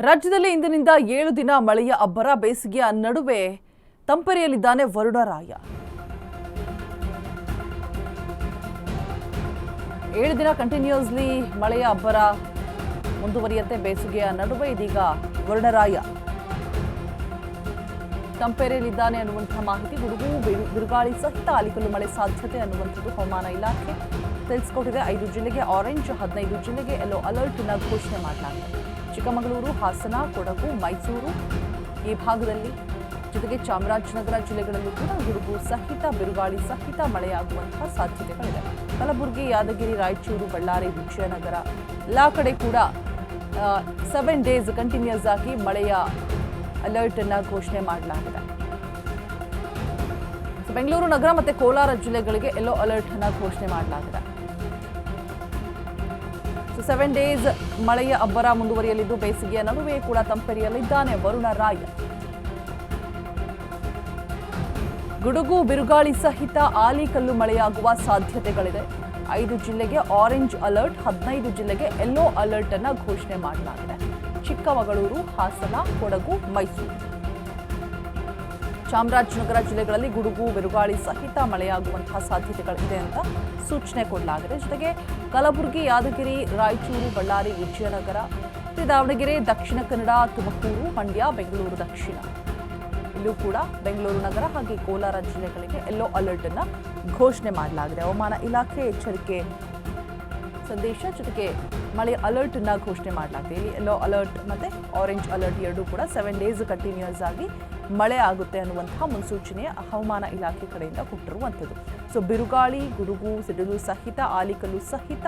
ರಾಜ್ಯದಲ್ಲಿ ಇಂದಿನಿಂದ 7 ದಿನ ಮಳೆಯ ಅಬ್ಬರ ಬೇಸಿಗೆಯ ನಡುವೆ ತಂಪೆರೆಯಲಿದ್ದಾನೆ ವರುಣರಾಯ. 7 ದಿನ ಕಂಟಿನ್ಯೂಸ್ಲಿ ಮಳೆಯ ಅಬ್ಬರ ಮುಂದುವರಿಯುತ್ತೆ. ಬೇಸಿಗೆಯ ನಡುವೆ ಇದೀಗ ವರುಣರಾಯ ತಂಪೆರೆಯಲಿದ್ದಾನೆ ಅನ್ನುವಂತಹ ಮಾಹಿತಿ. ಗುಡುಗು ಬಿರುಗಾಳಿ ಸಹಿತ ಆಲಿಕಲ್ಲು ಮಳೆ ಸಾಧ್ಯತೆ ಅನ್ನುವಂಥದ್ದು ಹವಾಮಾನ ಇಲಾಖೆ ತಿಳಿಸಿಕೊಟ್ಟಿದೆ. 5 ಜಿಲ್ಲೆಗೆ ಆರೆಂಜ್, 15 ಜಿಲ್ಲೆಗೆ ಯೆಲ್ಲೋ ಅಲರ್ಟ್ ಅನ್ನು ಘೋಷಣೆ ಮಾಡಲಾಗಿದೆ. ಚಿಕ್ಕಮಗಳೂರು, ಹಾಸನ, ಕೊಡಗು, ಮೈಸೂರು ಈ ಭಾಗದಲ್ಲಿ, ಜೊತೆಗೆ ಚಾಮರಾಜನಗರ ಜಿಲ್ಲೆಗಳಲ್ಲೂ ಕೂಡ ಗುಡುಗು ಸಹಿತ ಬಿರುಗಾಳಿ ಸಹಿತ ಮಳೆಯಾಗುವಂತಹ ಸಾಧ್ಯತೆಗಳಿದೆ. ಕಲಬುರಗಿ, ಯಾದಗಿರಿ, ರಾಯಚೂರು, ಬಳ್ಳಾರಿ, ವಿಜಯನಗರ ಎಲ್ಲ ಕಡೆ ಕೂಡ 7 ಡೇಸ್ ಕಂಟಿನ್ಯೂಸ್ ಆಗಿ ಮಳೆಯ ಅಲರ್ಟ್ ಅನ್ನು ಘೋಷಣೆ ಮಾಡಲಾಗಿದೆ. ಬೆಂಗಳೂರು ನಗರ ಮತ್ತು ಕೋಲಾರ ಜಿಲ್ಲೆಗಳಿಗೆ ಯೆಲ್ಲೋ ಅಲರ್ಟ್ ಅನ್ನು ಘೋಷಣೆ ಮಾಡಲಾಗಿದೆ. 7 ಡೇಸ್ ಮಳೆಯ ಅಬ್ಬರ ಮುಂದುವರಿಯಲಿದ್ದು ಬೇಸಿಗೆಯ ನಡುವೆ ಕೂಡ ತಂಪೆರೆಯಲಿದ್ದಾನೆ ವರುಣರಾಯ. ಗುಡುಗು ಬಿರುಗಾಳಿ ಸಹಿತ ಆಲಿಕಲ್ಲು ಮಳೆಯಾಗುವ ಸಾಧ್ಯತೆಗಳಿದೆ. 5 ಜಿಲ್ಲೆಗೆ ಆರೆಂಜ್ ಅಲರ್ಟ್, 15 ಜಿಲ್ಲೆಗೆ ಯೆಲ್ಲೋ ಅಲರ್ಟ್ ಅನ್ನು ಘೋಷಣೆ ಮಾಡಲಾಗಿದೆ. ಚಿಕ್ಕಮಗಳೂರು, ಹಾಸನ, ಕೊಡಗು, ಮೈಸೂರು, ಚಾಮರಾಜನಗರ ಜಿಲ್ಲೆಗಳಲ್ಲಿ ಗುಡುಗು ಬಿರುಗಾಳಿ ಸಹಿತ ಮಳೆಯಾಗುವಂತಹ ಸಾಧ್ಯತೆಗಳಿದೆ ಅಂತ ಸೂಚನೆ ಕೊಡಲಾಗಿದೆ. ಜೊತೆಗೆ ಕಲಬುರಗಿ, ಯಾದಗಿರಿ, ರಾಯಚೂರು, ಬಳ್ಳಾರಿ, ವಿಜಯನಗರ, ದಾವಣಗೆರೆ, ದಕ್ಷಿಣ ಕನ್ನಡ, ತುಮಕೂರು, ಮಂಡ್ಯ, ಬೆಂಗಳೂರು ದಕ್ಷಿಣ ಇಲ್ಲೂ ಕೂಡ ಬೆಂಗಳೂರು ನಗರ ಹಾಗೆ ಕೋಲಾರ ಜಿಲ್ಲೆಗಳಿಗೆ ಯೆಲ್ಲೋ ಅಲರ್ಟ್ ಅನ್ನು ಘೋಷಣೆ ಮಾಡಲಾಗಿದೆ. ಹವಾಮಾನ ಇಲಾಖೆ ಎಚ್ಚರಿಕೆ ಸಂದೇಶ ಜೊತೆಗೆ ಮಳೆ ಅಲರ್ಟ್ ಅನ್ನ ಘೋಷಣೆ ಮಾಡಲಾಗಿದೆ. ಇಲ್ಲಿ ಯೆಲ್ಲೋ ಅಲರ್ಟ್ ಮತ್ತೆ ಆರೆಂಜ್ ಅಲರ್ಟ್ ಎರಡೂ ಕೂಡ 7 ಡೇಸ್ ಕಂಟಿನ್ಯೂಸ್ ಆಗಿ ಮಳೆ ಆಗುತ್ತೆ ಅನ್ನುವಂತಹ ಮುನ್ಸೂಚನೆಯ ಹವಾಮಾನ ಇಲಾಖೆ ಕಡೆಯಿಂದ ಕೊಟ್ಟಿರುವಂಥದ್ದು. ಸೊ ಬಿರುಗಾಳಿ, ಗುಡುಗು, ಸಿಡಿಲು ಸಹಿತ ಆಲಿಕಲ್ಲು ಸಹಿತ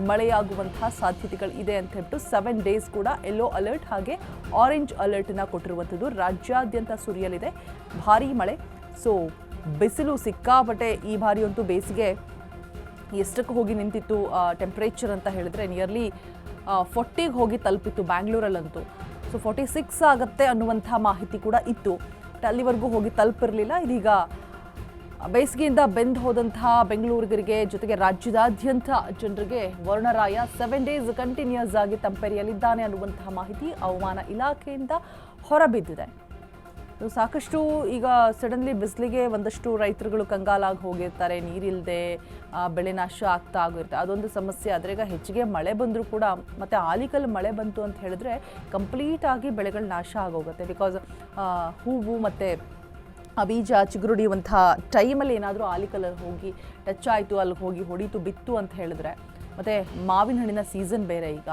ಮಳೆಯಾಗುವಂತಹ ಸಾಧ್ಯತೆಗಳು ಇದೆ ಅಂತ ಹೇಳ್ಬಿಟ್ಟು 7 ಡೇಸ್ ಕೂಡ ಯೆಲ್ಲೋ ಅಲರ್ಟ್ ಹಾಗೆ ಆರೆಂಜ್ ಅಲರ್ಟ್ ಅನ್ನ ಕೊಟ್ಟಿರುವಂಥದ್ದು. ರಾಜ್ಯಾದ್ಯಂತ ಸುರಿಯಲಿದೆ ಭಾರೀ ಮಳೆ. ಸೊ ಬಿಸಿಲು ಸಿಕ್ಕಾಪಟ್ಟೆ ಈ ಬಾರಿ ಅಂತೂ ಬೇಸಿಗೆ ಎಷ್ಟಕ್ಕೆ ಹೋಗಿ ನಿಂತಿತ್ತು ಟೆಂಪ್ರೇಚರ್ ಅಂತ ಹೇಳಿದ್ರೆ ನಿಯರ್ಲಿ 40ಗೆ ಹೋಗಿ ತಲುಪಿತ್ತು ಬ್ಯಾಂಗ್ಳೂರಲ್ಲಂತೂ. ಸೊ 46 ಆಗುತ್ತೆ ಅನ್ನುವಂಥ ಮಾಹಿತಿ ಕೂಡ ಇತ್ತು. ಬಟ್ ಅಲ್ಲಿವರೆಗೂ ಹೋಗಿ ತಲುಪಿರಲಿಲ್ಲ. ಇದೀಗ ಬೇಸಿಗೆಯಿಂದ ಬೆಂದು ಹೋದಂತಹ ಬೆಂಗಳೂರಿಗರಿಗೆ ಜೊತೆಗೆ ರಾಜ್ಯದಾದ್ಯಂತ ಜನರಿಗೆ ವರುಣರಾಯ 7 ಡೇಸ್ ಕಂಟಿನ್ಯೂಸ್ ಆಗಿ ತಂಪೆರೆಯಲಿದ್ದಾನೆ ಅನ್ನುವಂತಹ ಮಾಹಿತಿ ಹವಾಮಾನ ಇಲಾಖೆಯಿಂದ ಹೊರಬಿದ್ದಿದೆ. ಸಾಕಷ್ಟು ಈಗ ಸಡನ್ಲಿ ಬಿಸಿಲಿಗೆ ಒಂದಷ್ಟು ರೈತರುಗಳು ಕಂಗಾಲಾಗಿ ಹೋಗಿರ್ತಾರೆ. ನೀರಿಲ್ಲದೆ ಬೆಳೆ ನಾಶ ಆಗ್ತಾ ಆಗಿರುತ್ತೆ, ಅದೊಂದು ಸಮಸ್ಯೆ. ಆದರೆ ಈಗ ಹೆಚ್ಚಿಗೆ ಮಳೆ ಬಂದರೂ ಕೂಡ ಮತ್ತು ಆಲಿಕಲ್ಲು ಮಳೆ ಬಂತು ಅಂತ ಹೇಳಿದ್ರೆ ಕಂಪ್ಲೀಟ್ ಆಗಿ ಬೆಳೆಗಳು ನಾಶ ಆಗೋಗುತ್ತೆ. ಬಿಕಾಸ್ ಹೂವು ಮತ್ತು ಆ ಬೀಜ ಚಿಗುರುಡಿಯುವಂಥ ಟೈಮಲ್ಲಿ ಏನಾದರೂ ಆಲಿಕಲ್ಲಲ್ಲಿ ಹೋಗಿ ಟಚ್ ಆಯಿತು, ಅಲ್ಲಿಗೆ ಹೋಗಿ ಹೊಡೀತು, ಬಿತ್ತು ಅಂತ ಹೇಳಿದ್ರೆ, ಮತ್ತು ಮಾವಿನ ಹಣ್ಣಿನ ಸೀಸನ್ ಬೇರೆ ಈಗ,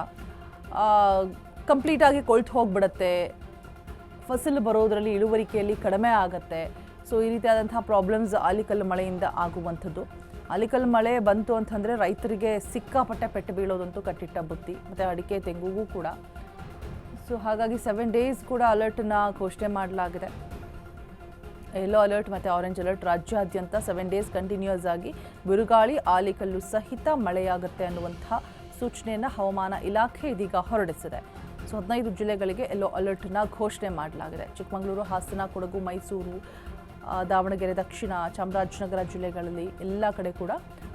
ಕಂಪ್ಲೀಟಾಗಿ ಕೊಳ್ತು ಹೋಗಿಬಿಡುತ್ತೆ. ಫಸಲು ಬರೋದರಲ್ಲಿ ಇಳುವರಿಕೆಯಲ್ಲಿ ಕಡಿಮೆ ಆಗುತ್ತೆ. ಸೊ ಈ ರೀತಿಯಾದಂತಹ ಪ್ರಾಬ್ಲಮ್ಸ್ ಆಲಿಕಲ್ಲು ಮಳೆಯಿಂದ ಆಗುವಂಥದ್ದು. ಆಲಿಕಲ್ಲು ಮಳೆ ಬಂತು ಅಂತಂದರೆ ರೈತರಿಗೆ ಸಿಕ್ಕಾಪಟ್ಟೆ ಪೆಟ್ಟು ಬೀಳೋದಂತೂ ಕಟ್ಟಿಟ್ಟ ಬುತ್ತಿ, ಮತ್ತು ಅಡಿಕೆ ತೆಂಗುಗೂ ಕೂಡ. ಸೊ ಹಾಗಾಗಿ 7 ಡೇಸ್ ಕೂಡ ಅಲರ್ಟನ್ನು ಘೋಷಣೆ ಮಾಡಲಾಗಿದೆ. ಯೆಲ್ಲೋ ಅಲರ್ಟ್ ಮತ್ತು ಆರೆಂಜ್ ಅಲರ್ಟ್ ರಾಜ್ಯಾದ್ಯಂತ 7 ಡೇಸ್ ಕಂಟಿನ್ಯೂಸ್ ಆಗಿ ಬಿರುಗಾಳಿ ಆಲಿಕಲ್ಲು ಸಹಿತ ಮಳೆಯಾಗುತ್ತೆ ಅನ್ನುವಂತಹ ಸೂಚನೆಯನ್ನು ಹವಾಮಾನ ಇಲಾಖೆ ಇದೀಗ ಹೊರಡಿಸಿದೆ. ಸೊ 15 ಜಿಲ್ಲೆಗಳಿಗೆ ಯೆಲ್ಲೋ ಅಲರ್ಟನ್ನು ಘೋಷಣೆ ಮಾಡಲಾಗಿದೆ. ಚಿಕ್ಕಮಗಳೂರು, ಹಾಸನ, ಕೊಡಗು, ಮೈಸೂರು, ದಾವಣಗೆರೆ, ದಕ್ಷಿಣ, ಚಾಮರಾಜನಗರ ಜಿಲ್ಲೆಗಳಲ್ಲಿ ಎಲ್ಲ ಕಡೆ ಕೂಡ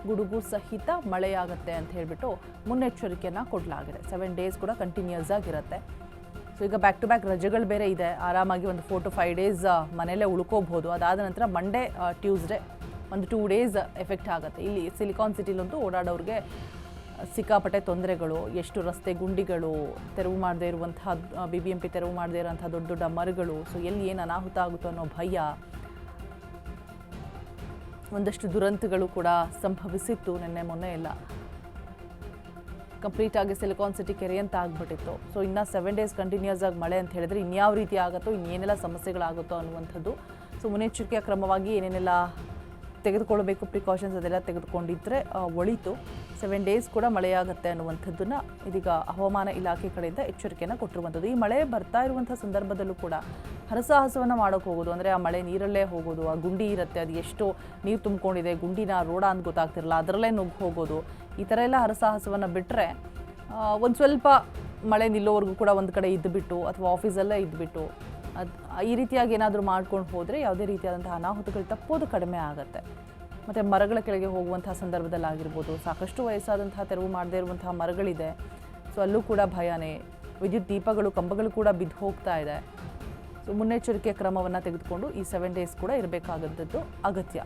ಗುಡುಗು ಸಹಿತ ಮಳೆಯಾಗುತ್ತೆ ಅಂತ ಹೇಳಿಬಿಟ್ಟು ಮುನ್ನೆಚ್ಚರಿಕೆಯನ್ನು ಕೊಡಲಾಗಿದೆ. 7 ಡೇಸ್ ಕೂಡ ಕಂಟಿನ್ಯೂಸ್ ಆಗಿರುತ್ತೆ. ಸೊ ಈಗ ಬ್ಯಾಕ್ ಟು ಬ್ಯಾಕ್ ರಜೆಗಳು ಬೇರೆ ಇದೆ. ಆರಾಮಾಗಿ ಒಂದು 4 to 5 ಡೇಸ್ ಮನೆಯಲ್ಲೇ ಉಳ್ಕೋಬಹುದು. ಅದಾದ ನಂತರ ಮಂಡೇ, ಟ್ಯೂಸ್ಡೇ ಒಂದು 2 ಡೇಸ್ ಎಫೆಕ್ಟ್ ಆಗುತ್ತೆ. ಇಲ್ಲಿ ಸಿಲಿಕಾನ್ ಸಿಟಿಲಂತೂ ಓಡಾಡೋರಿಗೆ ಸಿಕ್ಕಾಪಟ್ಟೆ ತೊಂದರೆಗಳು. ಎಷ್ಟು ರಸ್ತೆ ಗುಂಡಿಗಳು, ತೆರವು ಮಾಡದೇ ಇರುವಂತಹ BBMP ತೆರವು ಮಾಡದೇ ಇರುವಂತಹ ದೊಡ್ಡ ದೊಡ್ಡ ಮರಗಳು. ಸೊ ಎಲ್ಲಿ ಏನು ಅನಾಹುತ ಆಗುತ್ತೋ ಅನ್ನೋ ಭಯ. ಒಂದಷ್ಟು ದುರಂತಗಳು ಕೂಡ ಸಂಭವಿಸಿತ್ತು ನಿನ್ನೆ ಮೊನ್ನೆ ಎಲ್ಲ. ಕಂಪ್ಲೀಟಾಗಿ ಸಿಲಿಕಾನ್ ಸಿಟಿ ಕೆರೆ ಅಂತ ಆಗ್ಬಿಟ್ಟಿತ್ತು. ಸೊ ಇನ್ನು 7 ಡೇಸ್ ಕಂಟಿನ್ಯೂಸ್ ಆಗಿ ಮಳೆ ಅಂತ ಹೇಳಿದ್ರೆ ಇನ್ಯಾವ ರೀತಿ ಆಗುತ್ತೋ, ಇನ್ನೇನೆಲ್ಲ ಸಮಸ್ಯೆಗಳಾಗುತ್ತೋ ಅನ್ನುವಂಥದ್ದು. ಸೊ ಮುನ್ನೆಚ್ಚರಿಕೆಯ ಕ್ರಮವಾಗಿ ಏನೇನೆಲ್ಲ ತೆಗೆದುಕೊಳ್ಬೇಕು, ಪ್ರಿಕಾಷನ್ಸ್ ಅದೆಲ್ಲ ತೆಗೆದುಕೊಂಡಿದ್ದರೆ ಒಳಿತು. 7 ಡೇಸ್ ಕೂಡ ಮಳೆಯಾಗುತ್ತೆ ಅನ್ನುವಂಥದ್ದನ್ನು ಇದೀಗ ಹವಾಮಾನ ಇಲಾಖೆ ಕಡೆಯಿಂದ ಎಚ್ಚರಿಕೆಯನ್ನು ಕೊಟ್ಟಿರುವಂಥದ್ದು. ಈ ಮಳೆ ಬರ್ತಾ ಇರುವಂಥ ಸಂದರ್ಭದಲ್ಲೂ ಕೂಡ ಹರಸಾಹಸವನ್ನು ಮಾಡೋಕ್ಕೆ ಹೋಗೋದು, ಅಂದರೆ ಆ ಮಳೆ ನೀರಲ್ಲೇ ಹೋಗೋದು, ಆ ಗುಂಡಿ ಇರುತ್ತೆ, ಅದು ಎಷ್ಟು ನೀರು ತುಂಬಿಕೊಂಡಿದೆ, ಗುಂಡಿನ ರೋಡ ಅಂತ ಗೊತ್ತಾಗ್ತಿರಲ್ಲ, ಅದರಲ್ಲೇ ನುಗ್ಗಿ ಹೋಗೋದು, ಈ ಥರ ಎಲ್ಲ ಹರಸಾಹಸವನ್ನು ಬಿಟ್ಟರೆ ಒಂದು ಸ್ವಲ್ಪ ಮಳೆ ನಿಲ್ಲೋವರೆಗೂ ಕೂಡ ಒಂದು ಕಡೆ ಇದ್ದುಬಿಟ್ಟು ಅಥವಾ ಆಫೀಸಲ್ಲೇ ಇದ್ದುಬಿಟ್ಟು ಈ ರೀತಿಯಾಗಿ ಏನಾದರೂ ಮಾಡ್ಕೊಂಡು ಹೋದರೆ ಯಾವುದೇ ರೀತಿಯಾದಂತಹ ಅನಾಹುತಗಳು ತಪ್ಪೋದು ಕಡಿಮೆ ಆಗುತ್ತೆ. ಮತ್ತು ಮರಗಳ ಕೆಳಗೆ ಹೋಗುವಂತಹ ಸಂದರ್ಭದಲ್ಲಾಗಿರ್ಬೋದು, ಸಾಕಷ್ಟು ವಯಸ್ಸಾದಂತಹ ತೆರವು ಮಾಡದೇ ಇರುವಂತಹ ಮರಗಳಿದೆ. ಸೊ ಅಲ್ಲೂ ಕೂಡ ಭಯನೇ. ವಿದ್ಯುತ್ ದೀಪಗಳು ಕಂಬಗಳು ಕೂಡ ಬಿದ್ದು ಹೋಗ್ತಾ ಇದೆ. ಸೊ ಮುನ್ನೆಚ್ಚರಿಕೆ ಕ್ರಮವನ್ನು ತೆಗೆದುಕೊಂಡು ಈ 7 ಡೇಸ್ ಕೂಡ ಇರಬೇಕಾದಂಥದ್ದು ಅಗತ್ಯ.